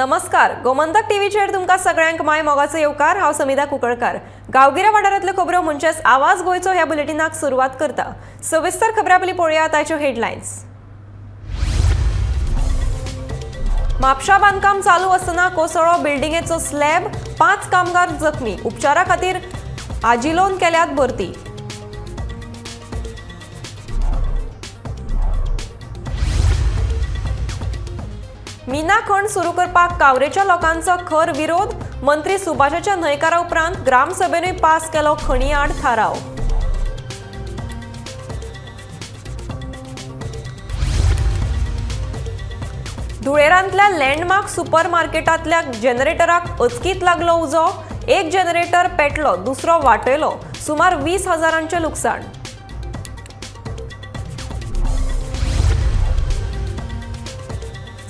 नमस्कार, गोमंतक टीव्हीचेर तुमकां सगळ्यांक माय मोगाचो येवकार। हांव समिधा कुंकळकार। गांवगिऱ्या वाठारांतल्यो खबरो म्हणजेच आवाज गोंयचो ह्या बुलेटिनाक सुरवात करता। सविस्तर खबरां पयलीं पळोवया ताच्यो हेडलायन्स। म्हापशा बांदकाम चालू आसतना कोसळ्ळो बिल्डिंगेचो स्लॅब, 5 कामगार जखमी। उपचारा खातीर आजिलोन केल्यात भरती। मीना खण सुरू करपाक कावरेच्या लोकांचो खर विरोध। मंत्री सुभाषाच्या न्हयकारा उपरांत ग्रामसभेनूय पास केलो खणी आड थाराव। धुळेरांतल्या लँडमार्क सुपर मार्केटांतल्या जनरेटराक अचकीत लागलो उजो। एक जनरेटर पेटलो, दुसरो वाटयलो। सुमार 20,000चे लुकसाण।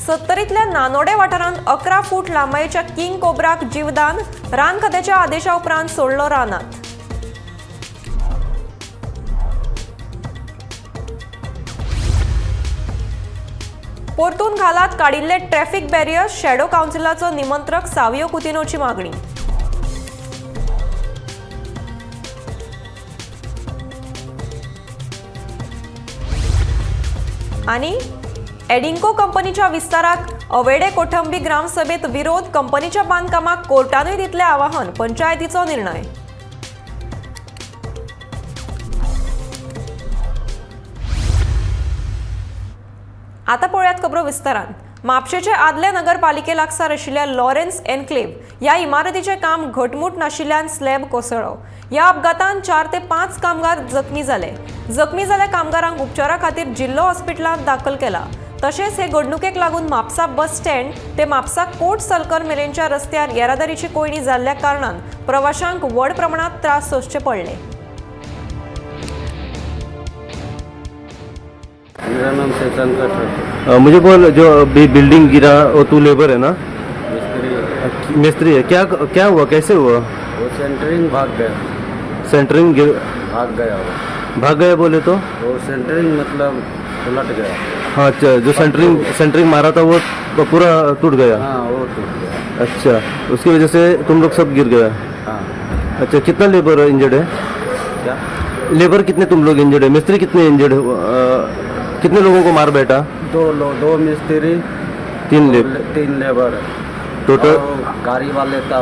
सत्तरीतल्या नानोडे वाठारांत 11 फूट लांबायेच्या किंग कोब्राक जीवदान। रान खात्याच्या आदेशा उपरांत सोडलो रानांत। परतून घालात काडिल्ले ट्रॅफिक बॅरियर्स। शॅडो काउन्सिलाचो निमंत्रक सावियो कुतिनोची मागणी। आणि एडिंको कंपनीच्या विस्ताराक अवेडे कोठंबी ग्रामसभेत विरोध। कंपनीच्या बांदकामाक कोर्टानूय दितले आवाहन। पंचायतीचो निर्णय। आता पळयात खबरो विस्तारान। म्हापशेचे आदले नगरपालिके लागसार आशिल्ल्या लॉरेन्स एन्क्लेव ह्या इमारतीचे काम घटमूट नाशिल्ल्यान स्लॅब कोसळ्ळो। ह्या अपघातांत 4 ते 5 कामगार जखमी जाले। जखमी जाल्ल्या कामगारांक उपचारा खातीर जिल्लो हॉस्पिटलांत दाखल केला। तशेंच हे घडणुकेक लागून म्हापसा बस स्टँड ते म्हापसा कोट सलकर मेरेनच्या रस्त्यार येरादारीची कोयणी जाल्ल्या कारणान प्रवाशांक व्हड प्रमाणात त्रास सोंसचे पडले। मेरा नाम शशांक है। मुझे बोल, जो बिल्डिंग गिरा वो तू लेबर है ना? मिस्त्री है। क्या हुआ, कैसे हुआ? वो सेंटरिंग भाग गया। सेंटरिंग भाग गया बोले तो? वो सेंटरिंग मतलब उलट गया। हाँ, अच्छा, जो सेंटरिंग मारा था वो पूरा टूट गया। हाँ, वो टूट गया। अच्छा, उसकी वजह से तुम लोग सब गिर गया। हाँ। अच्छा, कितना लेबर इंजर्ड है? क्या लेबर कितने तुम लोग इंजर्ड है? मिस्त्री कितने इंजर्ड है? कितने लोगों को मार बैठा? दो मिस्त्री, 3 लेबर। टोटल गाड़ी वाले था,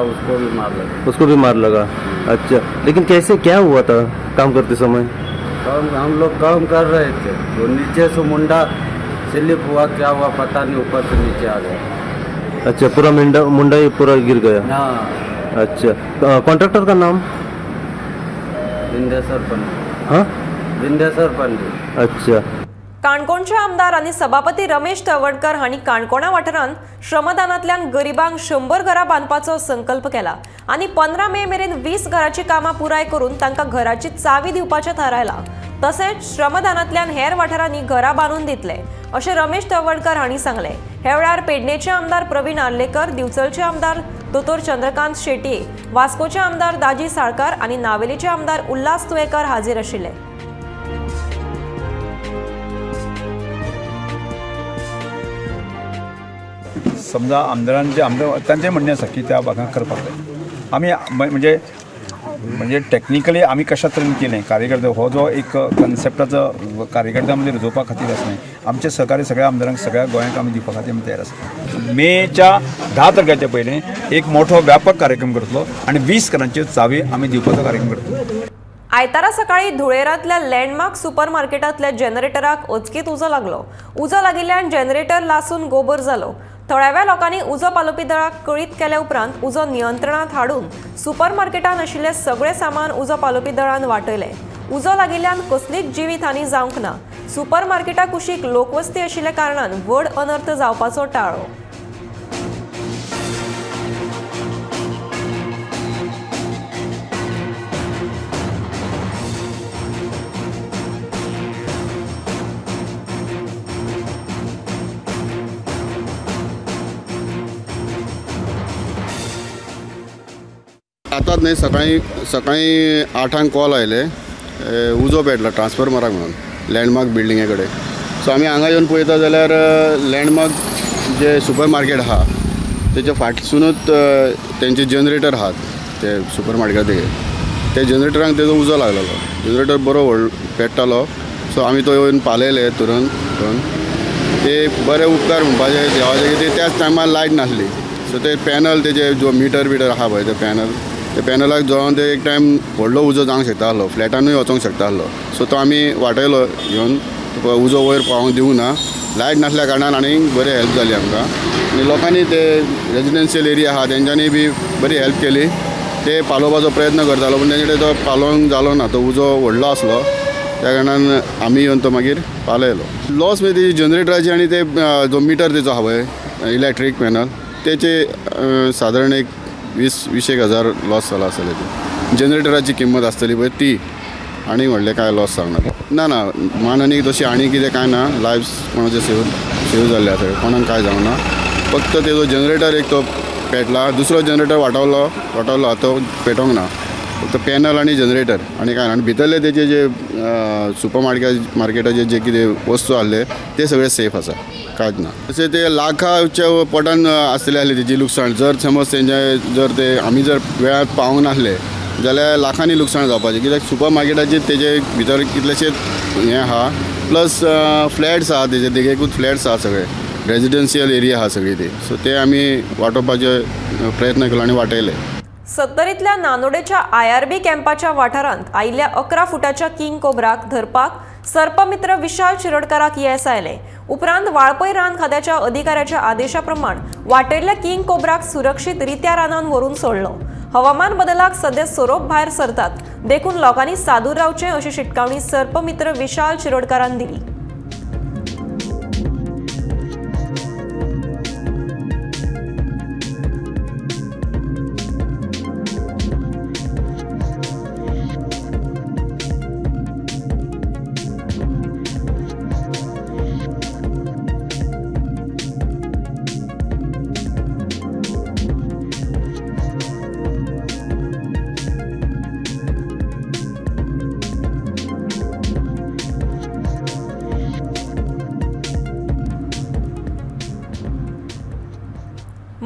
उसको भी मार लगा। अच्छा, लेकिन कैसे, क्या हुआ था काम करते समय? हम लोग काम कर रहे थे, वो नीचे से मुंडा स्लिप हुआ, क्या हुआ पता नहीं, ऊपर से नीचे आ गया। अच्छा, पूरा मुंडा ही पूरा गिर गया। हाँ। अच्छा, कॉन्ट्रैक्टर का नाम? विंध्यासर पंडित। हाँ, विंध्यासर पंडित। अच्छा। काणकोणचे आमदार आणि सभापती रमेश तवडकर हांणी काणकोणा वाठारांत श्रमदानांतल्यान गरिबांक 100 घरां बांदपाचो संकल्प केला आणि 15 मे मेरेन 20 घरांची कामां पुराय करून तांकां घराची चावी दिवपाचें थारायलां। तशेंच श्रमदानांतल्यान हेर वाठारांनी घरां बांदून दितले अशें रमेश तवडकर हांणी सांगलें। हे वेळार पेडणेचे आमदार प्रवीण आर्लेकर, दिवचलचे आमदार दोतोर चंद्रकांत शेटये, वास्कोचे आमदार दाजी साळकार आणि नावेलीचे आमदार उल्हास तुयेकर हाजीर आशिल्ले। समजा तांचे म्हणणें आसा की त्या भागांत करपाक जाय। आमी म्हणजे टेक्निकली आमी कशा तरेन केलें कार्यकर्ते, हो जो एक कन्सेप्टाचो कार्यकर्त्यां मदीं रुजोवपा खातीर आसलें। आमचे सहकार्य सगळ्या आमदारांक सगळ्या गोंयांक आमी दिवपा खातीर आमी तयार आसा। मेच्या 10 तारखेच्या पयलीं एक मोठो व्यापक कार्यक्रम करतलो आणि 20 घरांची चावी आमी दिवपाचो कार्यक्रम करतलो। आयतारा सकाळी धुळेरांतल्या लँडमार्क सुपर मार्केटांतल्या जनरेटराक अचकीत उजो लागलो। उजो लागिल्ल्यान जनरेटर लासून गोबर जालो। थोड्याव्या लोकांनी उजो पालोवपी दळाक कळीत केल्या उपरांत उजो नियंत्रणात हाडून सुपर मार्केटांत आशिल्लें सगळें सामान उजो पालोवपी दळान वाटयलें। उजो लागिल्ल्यान कसलीच जिवीतहानी जावंक ना। सुपर मार्केटा कुशीक लोकवस्ती आशिल्ल्या कारणान व्हड अनर्थ जावपाचो टाळ्ळो। आतांच न्ही सकाळी 8 कॉल आयले उजो पेटला ट्रान्सफॉर्मराक म्हणून लँडमार्क बिल्डिंगे कडेन। सो आमी हांगा येवन पळयता जाल्यार लँडमार्क जे सुपर मार्केट आहा तेच्या फाटसूनच तेंचे जनरेटर आहात ते सुपर मार्केटाचे ते जनरेटरांक तेजो उजो लागलेलो जनरेटर बरो पेट्टालो सो आमी तो येवन पालयले तुरंत ते बरे उपकार म्हणपाचे देवाचे की त्याच टायमार लायट नासली सो ते पॅनल तेजे जो मीटर आहा पळय ते पॅनलाक जोवन ते एक टायम व्हडलो उजो जावंक शकता आसलो फ्लॅटानूय वचोंक शकता आसलो सो तो आमी वाटयलो घेवन तुका उजो वयर पावोंक दिवंक ना लायट नासल्या कारणान आनीक बरी हेल्प जाली आमकां आनी लोकांनी ते रेजिडेन्शियल एरिया आहा तेंच्यांनी बी बरी हेल्प केली ते पालोवपाचो प्रयत्न करतालो पूण तेंचे कडेन तो पालोवंक जालो ना तो उजो व्हडलो आसलो त्या कारणान आमी येवन तो मागीर पालयलो लॉस मागीर तेजी जनरेटराची आनी ते जो मिटर तेचो आहा पळय इलेक्ट्रीक पॅनल तेचे सादारण एक 20,000 लॉस जाला आसतले ते जनरेटराची किंमत आसतली पळय ती आनी व्हडले काय लॉस सांगना ना मान आनी तशी आनी कितें काय ना लायफ्स कोणाचे सेव जाल्ले आसा कोणाक काय जावना फक्त तेजो जनरेटर एक तो पेटला दुसरो जनरेटर वाटवलो तो पेटोंक ना फक्त पॅनल आनी जनरेटर आनी काय ना आनी भितरले तेजे जे सुपर मार्केटाचे जे कितें वस्तू आसले ते सगळे सेफ आसा कांयच ना तशें ते लाखाच्या पोटान आसतले आसले तेजी लुकसाण जर समज तेंचे जर ते आमी जर वेळार पावूंक नासले जाल्यार लाखांनी लुकसाण जावपाचें कित्याक सुपर मार्केटाचे तेजे भितर कितलेशेच हें आहा प्लस फ्लॅट्स आहा तेजे देगेकूच फ्लॅट्स आहा सगळे रेजिडेन्शियल एरिया आहा सगळी ती सो ते आमी वाटोवपाचे प्रयत्न केलो आनी वाटयले सत्तरीतल्या नानोडेच्या IRB कॅम्पाच्या वाठारांत आयिल्ल्या 11 फुटाच्या किंग कोब्राक धरपाक सर्पमित्र विशाल शिरोडकाराक येस आयले उपरांत वाळपय रान खात्याच्या अधिकाऱ्याच्या आदेशा प्रमाण वाटेल्ल्या किंग कोब्राक सुरक्षीत रित्या रानान व्हरून सोडलो हवामान बदलाक सध्या सोरोप भायर सरतात देखून लोकांनी सादूर रावचे अशी शिटकावणी सर्पमित्र विशाल शिरोडकारान दिली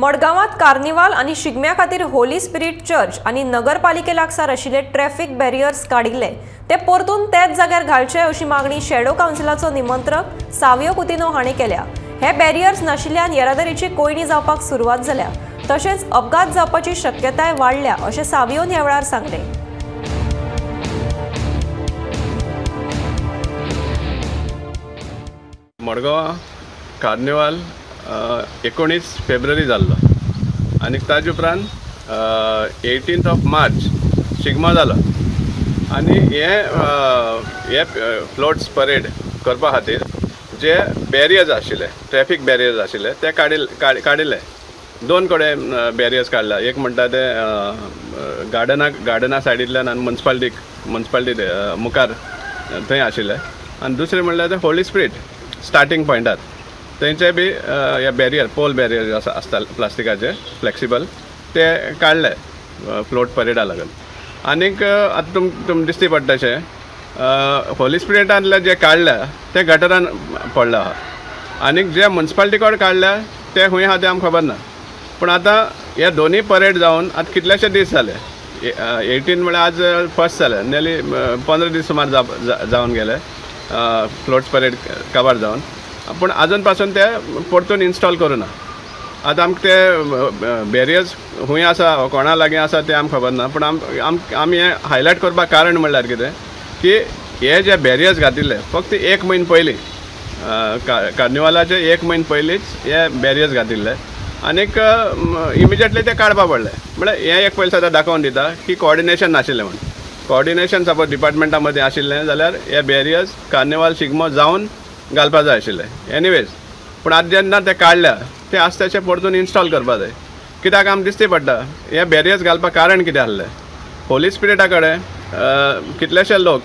मडगावात कार्निवाल आणि शिगम्या खातीर होली स्पिरिट चर्च आणि नगरपालिके लागसार आशिल्ले ट्रॅफिक बॅरियर्स काडिल्ले ते परतून त्याच जाग्यार घालचे अशी मागणी शॅडो काउन्सिलाचो निमंत्रक सावियो कुतिनो हाणें केल्या हे बॅरियर्स नाशिल्ल्यान येरादारीची कोयणी जावपाक सुरवात जाल्या तशेंच अपघात जावपाची शक्यताय वाडल्या अशें सावियोन ह्या वेळार सांगले मडगांव कार्निवाल 19 फेब्रुवारी जाल्लो आनी ताजे उपरांत 18 मार्च शिगमो जालो आनी हे फ्लोट्स परेड करपा खातीर जे बॅरियर्स आशिल्ले ट्रॅफिक बॅरियर्स आशिल्ले ते काडिल्ले दोन कडेन बॅरियर्स काडला एक म्हणटा ते गार्डना सायडींतल्यान आनी म्युन्सिपालिटी मुखार थंय आशिल्ले आनी दुसरें म्हणल्यार ते होली स्पिरिट स्टार्टींग पॉयंटार थंयचे बी हे बॅरियर पोल बॅरियर आसता प्लास्टिकाचे फ्लेक्सिबल ते काडले फ्लोट परेडा लागून आनीक आतां तुमकां दिसती पडटाशें होली स्पिरिटांतले जे काडल्या ते गटरान पडला आहा आनीक जे म्युन्सिपालिटी कोण काडल्या ते खंय आहा तें आमकां खबर ना पूण आतां हे दोनी परेड जावन आतां कितलेशे दीस जाले 18 म्हळ्यार आज फर्स्ट जाले नेली 15 दीस सुमार जावन गेले फ्लोट्स परेड कवर जावन पूण आजून पासून ते परतून इन्स्टॉल करूं ना आतां आमकां ते बॅरियर्स खंय आसा कोणा लागीं आसा तें आमकां खबर ना पूण आमी हें हायलायट करपाक कारण म्हणल्यार कितें की हे जे बॅरियर्स घातिल्ले फक्त 1 म्हयनो पयलीं कार्निवालाचे 1 म्हयनो पयलींच हे बॅरियर्स घातिल्ले आनीक इमिजिएटली ते काडपा पडले म्हळ्यार हें एक पयलीं सद्दां दाखोवन दिता की कोऑर्डिनेशन नाशिल्लें म्हणून कोऑर्डिनेशन सपोज डिपार्टमेंटा मदीं आशिल्लें जाल्यार हे बॅरियर्स कार्निवाल शिगमो जावन घालपा जाय आशिल्लें एनिवेज पूण आतां जेन्ना ते काडल्या ते आसा तशें परतून इन्स्टॉल करपा जाय कित्याक आमकां दिसती पडटा हे बॅरियर्स घालपाक कारण कितें आसलें होली स्पिरिटा कडेन कितलेशे लोक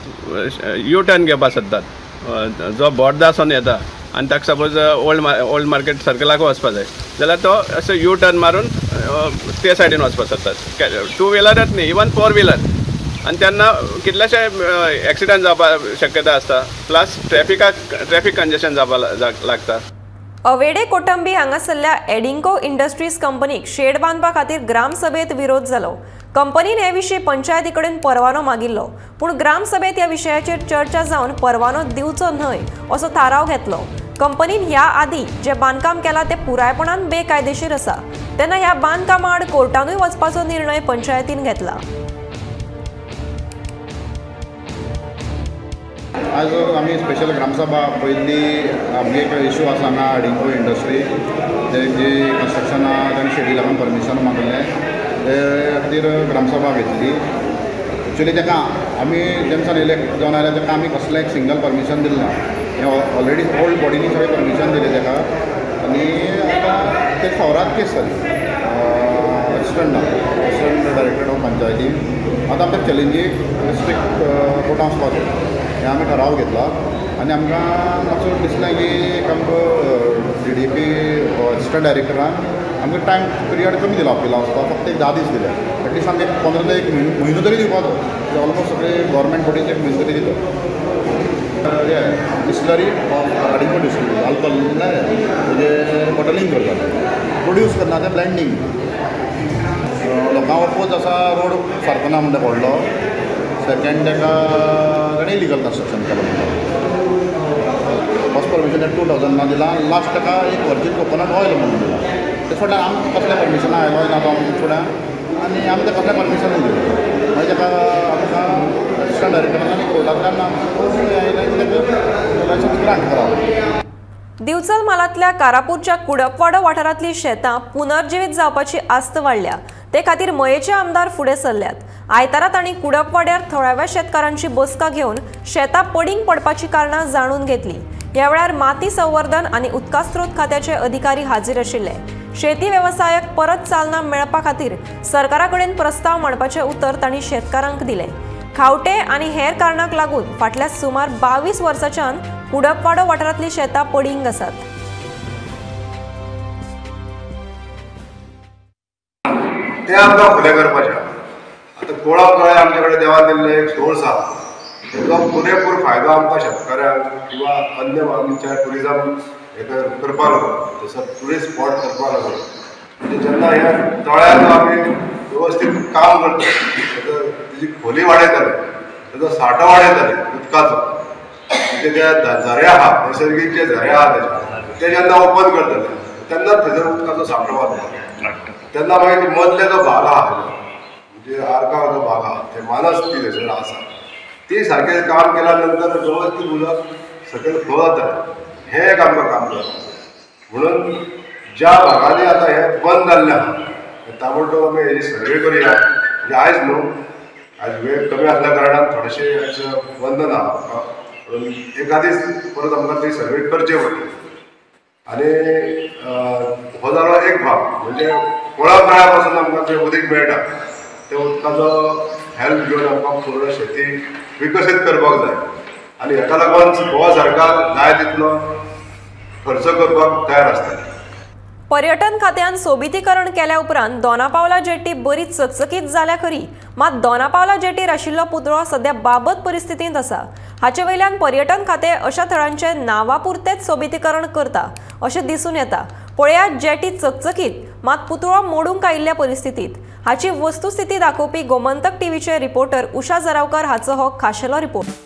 यू टर्न घेवपाक सोदतात जो बोर्डासून येता आनी ताका सपोज ओल्ड मार्केट सर्कलाक वचपा जाय जाल्यार तो असो यू टर्न मारून ते सायडीन वचपाक सोदतात 2 व्हिलरच न्ही इवन 4 व्हिलर आनी तेन्ना कितलेशे एक्सिडंट जावपाक शक्यता आसता प्लस ट्रॅफिक कंजेशन जावपाक लागता अवेडे कोटंबी हांगासरल्या एडिंको इंडस्ट्रीज कंपनीक शेड बांदपा खातीर ग्रामसभेत विरोध जालो। कंपनीन हे विशीं पंचायती कडेन परवानो मागिल्लो, पूण ग्रामसभेत ह्या विशयाचेर चर्चा जावन परवानो दिवचो न्हय असो थाराव घेतलो। कंपनीन ह्या आदी जे बांदकाम केला ते पुरायपणान बेकायदेशीर आसा, तेन्ना ह्या बांदकामा आड कोर्टानूय वचपाचो निर्णय पंचायतीन घेतला। आज आम्ही स्पेशल ग्रामसभा पयली आमगे एक इश्यू आसा हांगा एडिंको इंडस्ट्री जी कन्स्ट्रक्शन तांणी शेडी लागून परमिशन मागिल्लें ते खातीर ग्रामसभा घेतली। एक्चुली ताका आमी जेन्ना इलेक्ट जावन आयले ताका आमी कसलें एक सिंगल परमिशन दिलें ना, हें ऑलरेडी ओल्ड बॉडीनी सगळें परमिशन दिलें ताका आनी आतां ते फॉरात केस जाली असिस्टंट डायरेक्टर ऑफ पंचायती। आतां आमच्या चॅलेंजीक स्ट्रिक्ट कोर्टान वचपाचें हें आमी ठराव घेतला आनी आमकां मातसो दिसलें की आमकां DDP असिस्टंट डायरेक्टरान आमकां टायम पिरियड कमी दिला अपिला वचपाक, फक्त एक 10 दीस दिले। एटलिस्ट आमकां 15 ते एक म्हयनो तरी दिवपाचो, ऑलमोस्ट सगळे गव्हर्मेंट बॉडीज एक म्हयनो तरी दिता। डिस्टिलरी ऑफ एडिंको डिस्टिलरी अल्कोहोल म्हणजे बॉटलिंग करतात, प्रोड्यूस करना ते ब्लेंडिंग। लोकांक अपोज आसा रोड सारको ना म्हणटा व्हडलो, सेकेंड ताका ताणें इलिगल कन्स्ट्रक्शन केलें। फर्स्ट परमिशन 2000 दिला, लास्ट ताका एक वर्जीन कोकोनट ऑयल म्हणून दिला। ते फाटल्यान आमी कसलें परमिशन आयलो ना तो आमच्या फुड्यान आनी आमी तें कसलें परमिशनूय दिलें। मागीर ताका आमकां असिस्टंट डायरेक्टरान आनी कोर्टांतल्यान लायसन्स ग्रांट करावं। दिवचल मालांतल्या कारापूरच्या कुडपवाडो वाठारांतली शेतां पुनर्जिवीत जावपाची आस्त वाडल्या, ते खातीर मयेचे आमदार फुडें सरल्यात। आयतारा तांणी कुडपवाड्यार थळाव्या शेतकारांची बसका घेवन शेतां पडींग पडपाची कारणां जाणून घेतली। ह्या वेळार माती संवर्धन आनी उदकास्त्रोत खात्याचे अधिकारी हाजीर आशिल्ले। शेती वेवसायाक परत चालना मेळपा खातीर सरकारा कडेन प्रस्ताव मांडपाचें उतर तांणी शेतकारांक दिलें। खावटे आनी हेर कारणांक लागून फाटल्या सुमार 22 वर्सांच्यान कुडपवाडो वाठारांतली शेतां पडींग आसात। ते आमकां फुडें करपाचें। आतां कोळप तळें आमचे कडेन देवान दिल्लें एक सोर्स आसा, तेजो पुरेपूर फायदो आमकां शेतकऱ्यांक किंवा अन्य आमच्या ट्युरिजम करपाक लागून जसो ट्युरिस्ट स्पॉट करपाक लागून म्हणजे जेन्ना ह्या तळ्यान आमी वेवस्थीत काम करता, तेजी खोली वाडयताले, तेजो सांठो वाडयताले उदकाचो, म्हणजे जे झरे आहा नैसर्गीक जे झरे आहा ते जेन्ना ओपन करतले तेन्ना थंयसर उदकाचो सांठो वाडटा। तेन्ना मागीर मदले जो भाग आहा म्हणजे आर्गांव जो भाग आहा ते मानस ती थंयसर आसा, ती सारकें काम केल्या नंतर वेवस्थीत उदक सकयल फ्लो जाता, हें एक आमकां काम करप। म्हणून ज्या भागांनी आतां हें बंद जाल्लें आहा ताबडतोब आमी हेजी सर्वे करुया। म्हणजे आयज न्हू, आयज वेळ कमी आसल्या कारणान थोडेशें आयज बंद ना, म्हणून एका दीस परत आमकां ती सर्वे करचे पडटली। आनी हो जालो एक भाग, म्हणजे कोळप तळ्या पासून आमकां जें उदीक मेळटा ते उदकाचो हेल्प घेवन आमकां पूर्ण शेती विकसीत करपाक जाय आनी हेका लागून गोवा सरकार जाय तितलो खर्च करपाक तयार आसता। पर्यटन खात्यान सोबितीकरण केल्या उपरांत दोनापावला जेटी बरी चकचकीत जाल्या खरी, मात दोनापावला जेटीर आशिल्लो पुतळो सध्या बाबत परिस्थितींत आसा। हाचे वयल्यान पर्यटन खातें अशा थळांचे नांवापुरतेच सोबितीकरण करता अशें दिसून येता। पळयात जेटी चकचकीत मात पुतळो मोडूंक आयिल्ल्या परिस्थितीत। हाची वस्तुस्थिती दाखोवपी गोमंतक टीव्हीचे रिपोर्टर उषा जरावकर हाचो हो खाशेलो रिपोर्ट।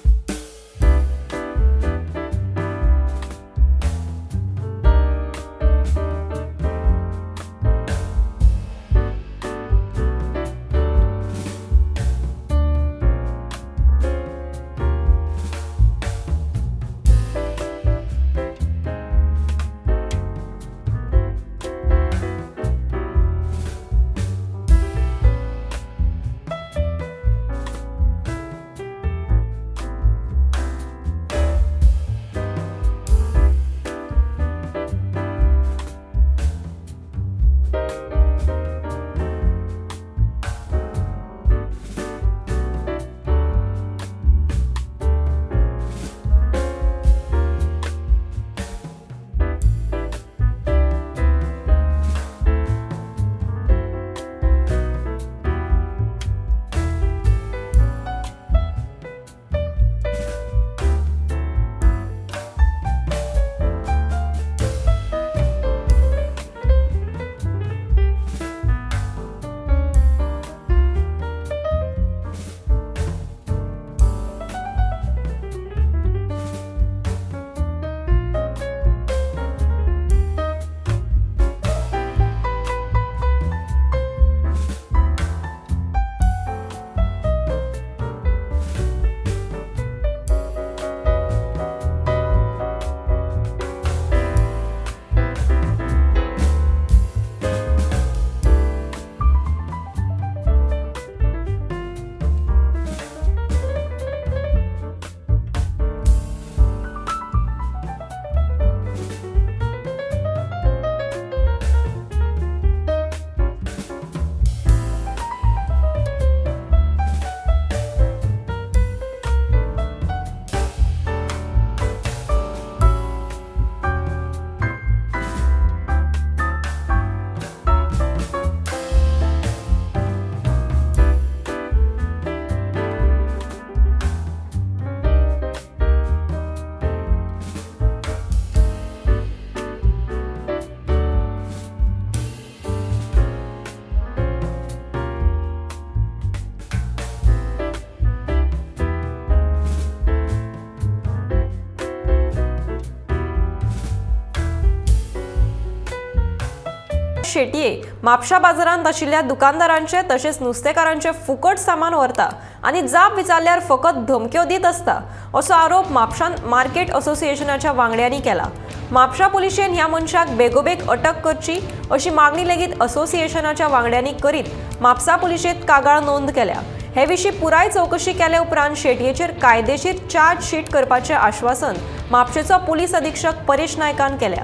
शेटये म्हापशा बाजारांत आशिल्ल्या दुकानदारांचे तशेंच नुस्तेकारांचे फुकट सामान व्हरता आनी जाप विचारल्यार फकत धमक्यो दीत आसता असो आरोप म्हापशान मार्केट असोसिएशनाच्या वांगड्यांनी केला। म्हापशा पुलिशेन ह्या मनशाक बेगोबेग अटक करची अशी मागणी लेगीत असोसिएशनाच्या वांगड्यांनी करीत म्हापसा पुलिशेंत कागाळ नोंद केल्या। हे विशीं पुराय चौकशी केले उपरांत शेटयेचेर कायदेशीर चार्जशीट करपाचें आश्वासन म्हापशेचो पुलीस अधीक्षक परेश नायकान केल्या।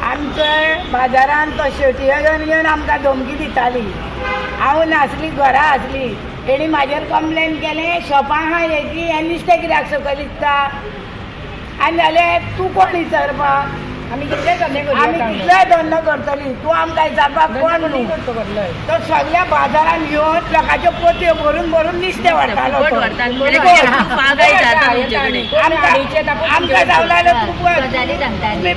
आमच्या बाजारांत तो शेटयो घेवन आमकां धमकी दिताली। हांव नासली घरा आसली, तेणी म्हाजेर कंप्लेन केलें शॉपां आहा हेची हे नुस्तें कित्याक सकयल विकता आनी जाल्यार तूं कोण विचारपाक आमी कितले धंदो करतली, तूं आमकां विचारपाक कोण न्हू। तो सगळ्या बाजारान येवन लोकांच्यो पोतयो भरून भरून नुस्तें व्हरतालो। आमकां जावला तुमी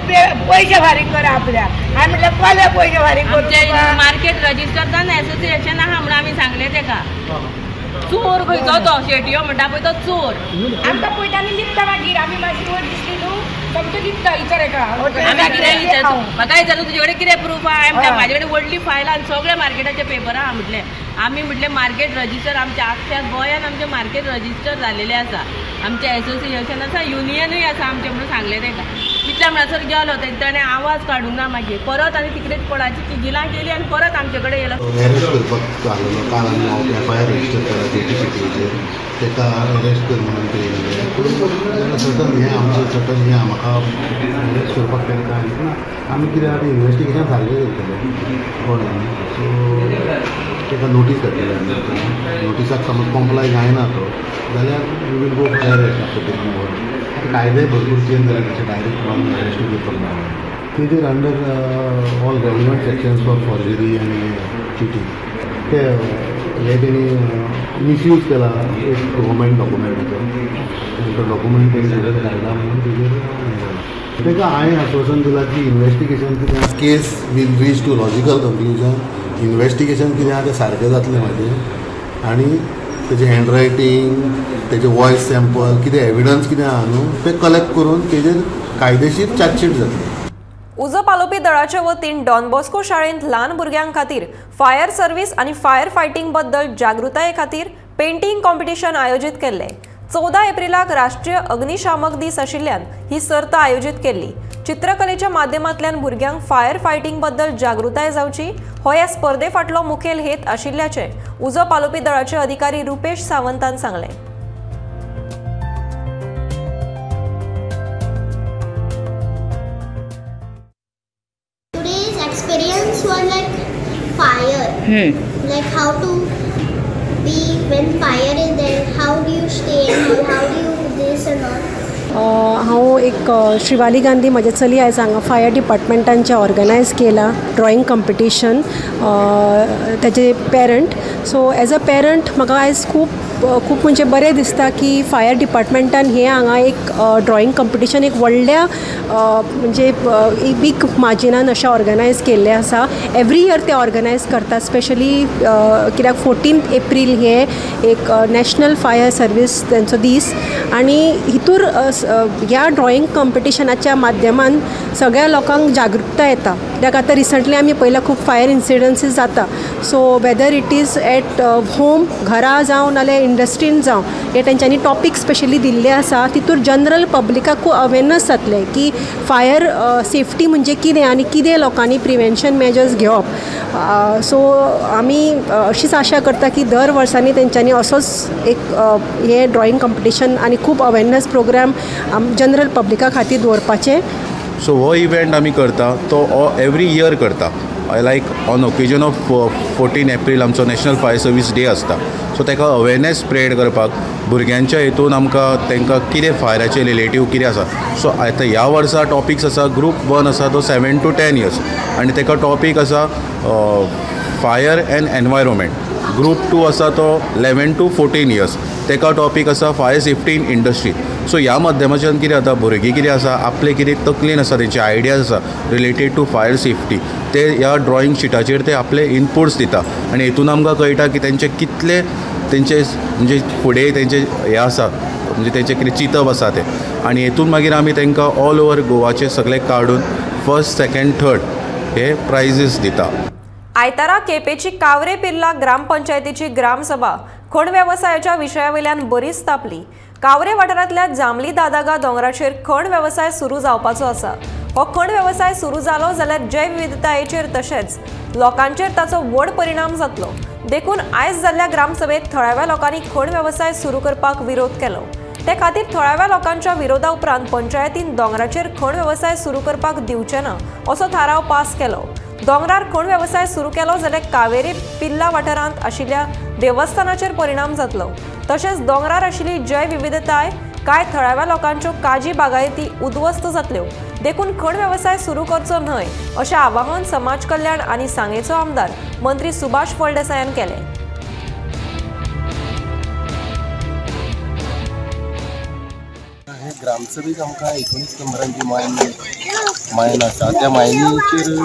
पयशे फारीक करा आपल्याक। आमी म्हटलें कोले पयशे फारीक करता? मार्केट रजिस्टर जावन एसोसिएशन आहा म्हणून आमी सांगलें तेका चोर खंयचो तो शेटयो म्हणटा पळय तो चोर। आमकां पयटांनी दिसता मागीर आमी मातशी वयर दिसली न्हू तुमचें दिसता विचार एका आमी कितें विचारता म्हाका विचारता तुजे कडेन कितें प्रूफ आहा? म्हणटा म्हाजे कडेन व्हडली फायल आहा सगळे मार्केटाचे पेपर आहा म्हटलें। आमी म्हटलें मार्केट रजिस्टर आमच्या आख्ख्या गोंयान आमचें मार्केट रजिस्टर जालेलें आसा, आमचें एसोसिएशन आसा, युनियनूय आसा आमचें म्हणून सांगलें तेका। इतल्या म्हणसर गेलो ताणें आवाज काडूंक ना मागीर परत आनी तिकडेच पळाची किजिलां केली आनी परत आमचे कडेन येयलो। अरेस्ट करपाक लागलो काल आमी हांव एफआयआर रजिस्टर केला DTCPचेर तेका अरेस्ट कर म्हणून केलेलें। पूण सटन हें आमचें सटन हें म्हाका अरेस्ट करपाक तेंकां आमी कितें आतां इन्वेस्टिगेशन सारकें करतले कोण सो तेका नोटीस घातलेली आमी। नोटिसाक समज कॉम्प्लाय जायना तो जाल्यार we will go for arrest after taking over. कायदे भरपूर चेंज जाले तशें डायरेक्ट वन अरेस्ट करपाक ना तेजेर under all relevant sections for forgery आनी चिटींग ते हे तेणी मिसयूज केला एक गव्हर्मेंट डॉक्युमेंटाचो तो डॉक्युमेंट तेणी झगत घायला म्हणून तेजेर तेका हांवें आश्वासन दिलां की इन्वेस्टिगेशन कितें case will reach to logical conclusion. Investigation कितें आहा तें सारकें जातलें म्हाजें आनी तेजें हँडरायटींग तेजें वॉयस सॅम्पल कितें एविडन्स कितें आहा न्हू तें कलेक्ट करून तेजेर कायदेशीर चार्जशीट जातली। उजो पालोवपी दळाच्या वतीन डॉन बॉस्को शाळेंत ल्हान भुरग्यां खातीर फायर सर्व्हिस आनी फायर फायटिंग बद्दल जागृताये खातीर पेंटिंग कॉम्पिटिशन आयोजीत केल्लें। 14 एप्रिलाक राष्ट्रीय अग्निशामक दीस आशिल्ल्यान ही सर्त आयोजीत केल्ली। चित्रकलेच्या माध्यमांतल्यान भुरग्यांक फायर फायटिंग बद्दल जागृताय जावची हो ह्या स्पर्धे फाटलो मुखेल हेत आशिल्ल्याचें उजो पालोवपी दळाचे अधिकारी रुपेश सावंतान सांगलें। Experience was like fire, like how to be when fire is there, how do you stay and how do you this and all. हांव एक श्रीवाली गांधी म्हजे चली आयज हांगा फायर डिपार्टमेंटांचे ऑर्गनायज केला ड्रॉइंग कॉम्पिटिशन तेजे parent. So as a parent म्हाका आयज खूब म्हणजे बरें दिसता की फायर डिपार्टमेंटान हे हांगा एक ड्रॉइंग कॉम्पिटिशन एक व्हडल्या म्हणजे एक बीग मार्जिनान अशें ऑर्गनायज केल्लें आसा। एवरी इयर ते ऑर्गनायज करता स्पेशली कित्याक 14 एप्रील हे एक नॅशनल फायर सर्वीस तेंचो दीस आनी हितूर ह्या ड्रॉइंग कॉम्पिटिशनाच्या माध्यमान सगळ्या लोकांक जागृतता येता। कित्याक आतां रिसंटली आमी पळयलां खूब फायर इन्सिडंसीस जाता। So whether it is at home घरा जावं नाल्यार इंडस्ट्रीन जावं हे तेंच्यांनी टॉपीक स्पेशली दिल्ले आसा। तितूर जनरल पब्लिकाक खूब अवेरनस जातलें की फायर सेफ्टी म्हणजे कितें आनी कितें लोकांनी प्रिवेंशन मेजर्स घेवप। सो आमी अशीच आशा करता की दर वर्सांनी तेंच्यांनी असोच एक हे ड्रॉइंग कॉम्पिटिशन आनी खूब अवेरनस प्रोग्राम जनरल पब्लिका खातीर दवरपाचे। सो हो इवेंट आमी करता तो एवरी इयर करता लायक ऑन ओकेजन ऑफ 14 एप्रील आमचो नॅशनल फायर सर्वीस डे आसता। सो ताका अवेरनेस स्प्रेड करपाक भुरग्यांच्या हितून आमकां तांकां कितें फायराचे रिलेटीव कितें आसा। सो आतां ह्या वर्सा टॉपिक्स आसा ग्रूप 1 आसा तो 7 to 10 years आनी ताका टॉपीक आसा फायर एंड एनवायरमेंट। ग्रूप 2 आसा तो 11 to 14 years ताका टॉपीक आसा फायर सेफ्टी इन इंडस्ट्री। सो ह्या माध्यमाच्यान कितें जाता भुरगीं कितें आसा आपले कितें तकलेन आसा तेंचे आयडियाज आसा रिलेटेड टू फायर सेफ्टी ते ह्या ड्रॉइंग शिटाचेर ते आपले इनपुट्स दिता आनी हितून आमकां कळटा की तेंचे कितले तेंचे म्हणजे फुडें तेंचे हें आसा म्हणजे तेंचे कितें चितप आसा ते आनी हेतून मागीर आमी तांकां ऑल ओवर गोवाचे सगळे काडून फर्स्ट सेकंड थर्ड हे प्रायजीस दिता. आयतारा केपेची कावरे पिर्ला ग्रामपंचायतीची ग्रामसभा खण वेवसायाच्या विशयावयल्यान बरीच तापली. कावरे वाठारांतल्या जांबली दादागा दोंगराचेर खण वेवसाय सुरू जावपाचो आसा. हो खण वेवसाय सुरू जालो जाल्यार जैव विविधतायेचेर तशेंच लोकांचेर ताचो व्हड परिणाम जातलो. देखून आयज जाल्ल्या ग्रामसभेत थळाव्या लोकांनी खण वेवसाय सुरू करपाक विरोध केलो. ते खातीर थळाव्या लोकांच्या विरोधा उपरांत पंचायतीन दोंगराचेर खण वेवसाय सुरू करपाक दिवचे ना असो थाराव पास केलो. दोंगरार खण वेवसाय सुरू केलो जाल्यार कावेरी पिर्ला वाठारांत आशिल्ल्या देवस्थानाचेर परिणाम जातलो. तशेंच दोंगरार आशिल्ली जैव विविधताय कांय थळाव्या लोकांच्यो काजी बागायती उद्ध्वस्त जातल्यो. देखून खण वेवसाय सुरू करचो न्हय अशें आवाहन समाज कल्याण आनी सांगेचो आमदार मंत्री सुभाष फळदेसायान केलें. ग्रामसभेक आमकां 19 नंबरांची मायन आसा त्या मायनीचेर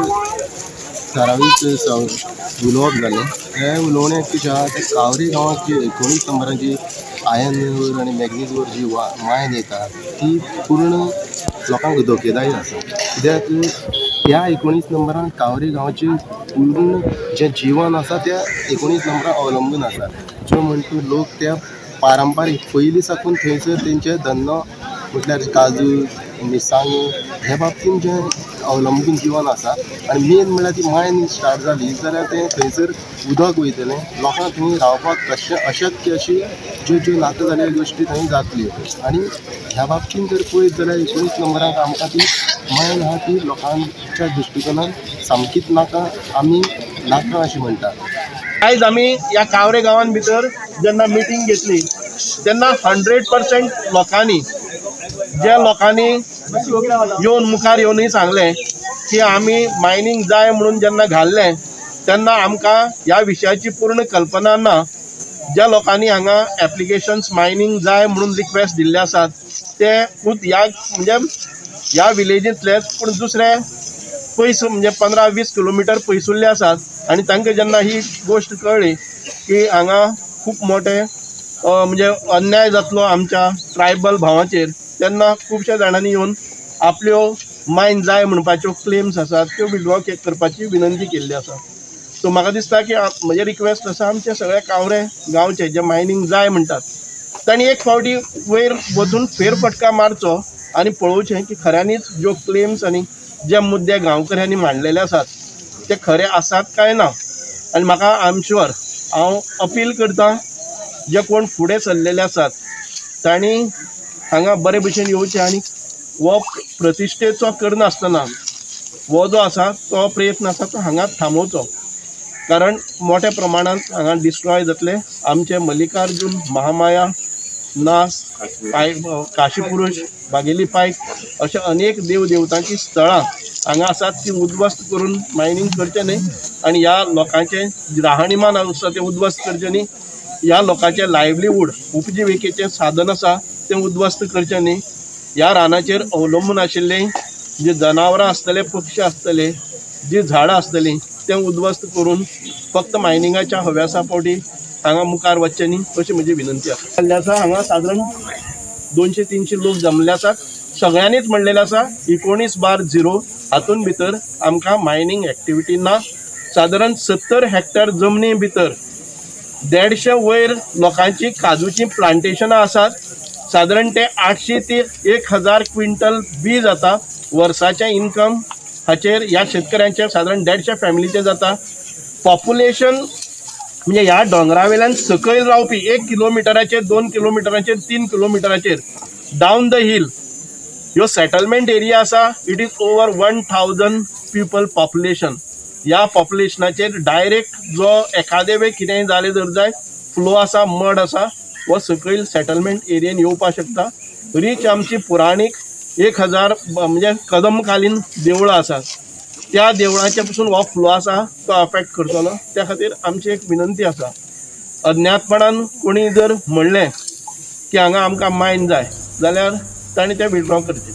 थारावीक उलोवप जालें. हे उलोवण्याक कितें आसा ते कावरे गांवांत 19 नंबरांची आयर्न ओर आनी मॅग्नीज ओर जी मायन येता ती पूर्ण लोकांक धोकेदायक आसा. कित्याक ह्या 19 नंबरान कावरे गांवचें पूर्ण जें जिवन आसा त्या 19 नंबरान अवलंबून आसा. जो म्हणटा लोक त्या पारंपारीक पयलीं साकून थंयसर तेंचे धंदो म्हटल्यार काजू मिरसांगो हे बाबतींत जें अवलंबून जिवन आसा आनी मेन म्हळ्यार ती मायन स्टार्ट जाली जाल्यार तें थंयसर उदक वयतलें. लोकांक थंय रावपाक कशें अशक्य अशी ज्यो नाका जाल्यो गोश्टी थंय जातल्यो आनी ह्या बाबतींत जर पळयत जाल्यार 19 नंबराक आमकां ती मायन आहा ती लोकांच्या दृश्टिकोनान सामकीच नाका आमी नाका अशें म्हणटा. आयज आमी ह्या कावरे गांवांत भितर जेन्ना मिटींग घेतली तेन्ना 100% लोकांनी ज्या लोकांनी येवन मुखार येवनूय सांगलें की आमी मायनींग जाय म्हणून जेन्ना घाल्लें तेन्ना आमकां ह्या विशयाची पूर्ण कल्पना ना. ज्या लोकांनी हांगा एप्लिकेशन्स मायनींग जाय म्हणून रिक्वेस्ट दिल्ले आसात ते खूब म्हणजे ह्या विलेजींतलेच पूण दुसरे पयस म्हणजे 15-20 किलोमिटर पयसुल्ले आसात आनी तांकां जेन्ना ही गोश्ट कळ्ळी की हांगा खूब मोठे म्हणजे अन्याय जातलो आमच्या ट्रायबल भावांचेर तेन्ना खुबश्या जाणांनी येवन आपल्यो मायन जाय म्हणपाच्यो क्लेम्स आसात त्यो विड्रॉ करपाची विनंती केल्ली आसा. सो म्हाका दिसता की म्हजें रिक्वेस्ट आसा आमचे सगळे कावरे गांवचे जे मायनींग जाय म्हणटात तांणी एक फावटी वयर वचून फेरफटका मारचो आनी पळोवचें की खऱ्यांनीच ज्यो क्लेम्स आनी जे मुद्दे गांवकऱ्यांनी मांडलेले आसात ते खरे आसात काय ना. आनी म्हाका आय एम शुअर हांव अपील करतां जे कोण फुडें सरलेले आसात तांणी हांगा बरे भशेन येवचें आनी हो प्रतिश्ठेचो करनासतना हो जो आसा तो प्रयत्न आसा तो हांगा थांबोवचो. कारण मोठ्या प्रमाणांत हांगा डिस्ट्रॉय जातले आमचे मल्लिकार्जून महामाया नास काशीपुरुष बागेली पायक अशे अनेक देव देवतांची स्थळां हांगा आसात ती उद्ध्वस्त करून मायनींग करचें न्हय आनी ह्या लोकांचें राहणीमान आसा तें उद्ध्वस्त करचें न्हय. ह्या लोकांचें लायवलीहूड उपजिविकेचें साधन आसा तें उद्ध्वस्त करचें न्हय. ह्या रानाचेर अवलंबून आशिल्ले जे जनावरां आसतले पक्षी आसतले जी झाडां आसतलीं तें उद्ध्वस्त करून फक्त मायनिंगाच्या हव्यासा पोटी हांगा मुखार वचचें न्हय अशी म्हजी विनंती आसा. हांगा सादारण 200-300 लोक जमले आसात. सगळ्यांनीच म्हणलेलें आसा 19/0 हातून भितर आमकां मायनींग एक्टिविटी ना. सादारण 70 हेक्टर जमनी भितर 150 वयर लोकांची काजूची प्लांटेशनां आसात. सादारण ते 800 ते 1000 क्विंटल बी जाता. वर्साचें इन्कम हाचेर ह्या शेतकऱ्यांचे सादारण 150 फॅमिलीचे जाता. पॉप्युलेशन म्हणजे ह्या डोंगरावेल्यान सकयल रावपी 1 किलोमिटराचेर 2 किलोमिटराचेर 3 किलोमिटराचेर डावन द हिल ह्यो सेटलमेंट एरिया आसा. It is over 1000 people population. ह्या पॉप्युलेशनाचेर डायरेक्ट जो एखादे वेळ कितेंय जालें जर जाय फ्लो आसा मड आसा वो सकयल सेटलमेंट एरियेन येवपाक शकता. रीच आमची पुराणीक 1000 म्हणजे कदमकालीन देवळां आसात त्या देवळांचे पसून हो फ्लो आसा तो अफेक्ट करतलो. त्या खातीर आमची एक विनंती आसा अज्ञातपणान कोणी जर म्हणलें की हांगा आमकां मायन जाय जाल्यार ताणें तें विड्रॉ करचें.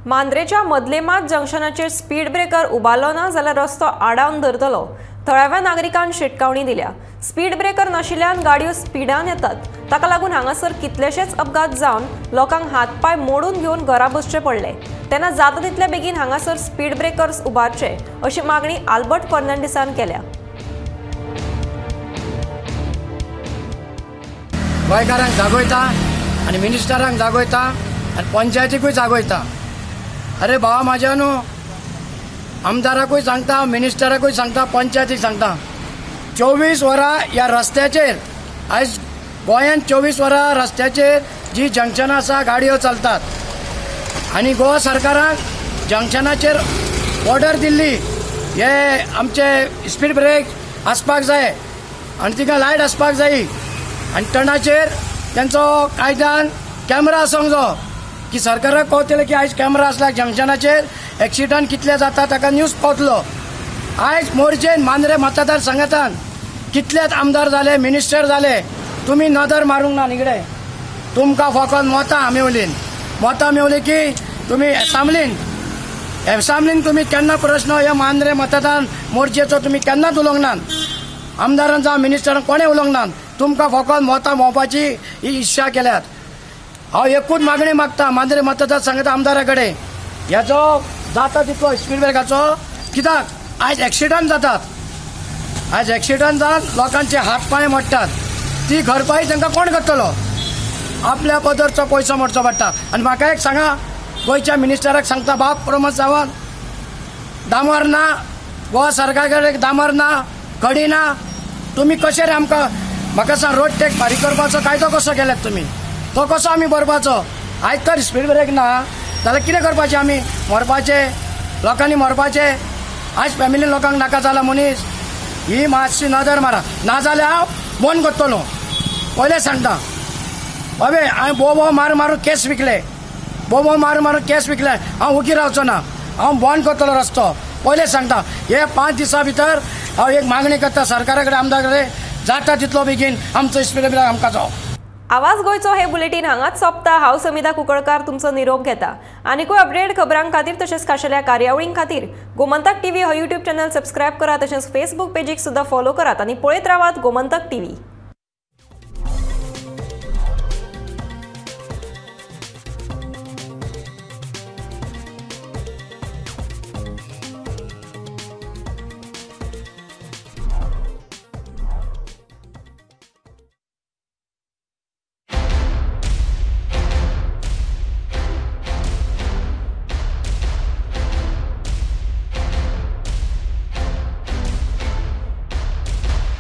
मांद्रेच्या मदलेमात जंक्शनाचेर स्पीड ब्रेकर उबारलो ना जाल्यार रस्तो आडावन धरतलो. थळाव्या नागरिकांक शिटकावणी दिल्या. स्पीड ब्रेकर नाशिल्ल्यान गाडयो स्पीडान येतात, ताका लागून हांगासर कितलेशेच अपघात जावन लोकांक हातपाय मोडून घेवन घरा बसचे पडले। तेन्ना जाता तितले बेगीन हांगासर स्पीड ब्रेकर्स उबारचे अशी मागणी आल्बर्ट फर्नांडिसान केल्या। गोंयकारांक जागोयता आनी मिनिस्टरांक जागोयता आनी पंचायतीकूय जागोयता। अरे भावा म्हाज्या न्हू, आमदाराकूय सांगता, मिनिस्टराकूय सांगता, पंचायतीक सांगता, 24 वरां ह्या रस्त्याचेर आयज गोंयांत 24 वरां रस्त्याचेर जी जंक्शनां आसा गाडयो चलतात आनी गोवा सरकारान जंक्शनाचेर ऑर्डर दिल्ली हे आमचे स्पीड ब्रेक आसपाक जाय आनी तिका लायट आसपाक जाय आनी टर्नाचेर तेंचो कायद्यान कॅमेरा आसूंक जाय की सरकाराक पावतले की आयज कॅमेरा आसला जंक्शनाचेर एक्सिडंट कितले जाता ताका न्यूज पावतलो। आयज मोर्चेन मांद्रे मतदार संघातान कितलेच आमदार जाले, मिनिस्टर जाले, तुम्ही नदर मारूंक ना निगडे। तुमकां फकत मतां मेवलीन, मतां मेवली की तुम्ही एसामलीन तुम्ही केन्ना प्रश्न ह्या मांद्रे मतदान मोर्चेचो तुम्ही केन्नाच उलोवंक ना। आमदारान जावं मिनिस्टरान कोणें उलोवंक ना। तुमकां फकत मतां मेळपाची ही इच्छा केल्यात। हांव एकूच मागणी मागता मांद्रे मतदार संघाच्या आमदारा कडेन, ह्याचो जाता तितलो स्पीड ब्रेकाचो, कित्याक आयज एक्सिडंट जातात, आयज एक्सिडंट जावन लोकांचे हात पांय मोडटात, ती भरपाई तांकां कोण करतलो? आपल्या पदरचो पयसो मोडचो पडटा। आनी म्हाका एक सांगा, गोंयच्या मिनिस्टराक सांगता, बाब प्रमोद सावंत, दामोर ना, गोवा सरकार कडेन दामोर ना, खडी ना, तुमी कशे रे आमकां म्हाका सांग रोड टॅक्स फारीक करपाचो कायदो कसो केल्यात तुमी? तो कसो आमी भरपाचो? आयज तर स्पीड ब्रेक ना जाल्यार कितें करपाचें आमी? मरपाचें, लोकांनी मरपाचें। आयज फॅमिली लोकांक नाका जाला मनीस, ही मातशी नदर मारा, नाजाल्यार हांव बंद करतलो। पयलें सांगता बाबे, हांवें बोबो मारून केस विकले, बोबो मारून केस विकले, हांव उगी रावचो ना, हांव बंद करतलो रस्तो। पयलें सांगता, हे 5 दिसां भितर हांव एक मागणी करता सरकारा कडेन, आमदार कडेन, जाता तितलो बेगीन आमचो स्पीड ब्रेक आमकां जावो। आवाज गोयचो हे बुलेटिन हांगाच सोंपता। हांव समिता कुंकळकार तुमचो निरोप घेता। आनीकूय अपडेट खबरां खातीर तशेंच खाशेल्या कार्यावळीं खातीर गोमंतक टीव्ही हो यूट्यूब चॅनल सबस्क्रायब करात, तशेंच फेसबूक पेजीक सुद्दां फॉलो करात आनी पळयत रावात गोमंतक टीव्ही।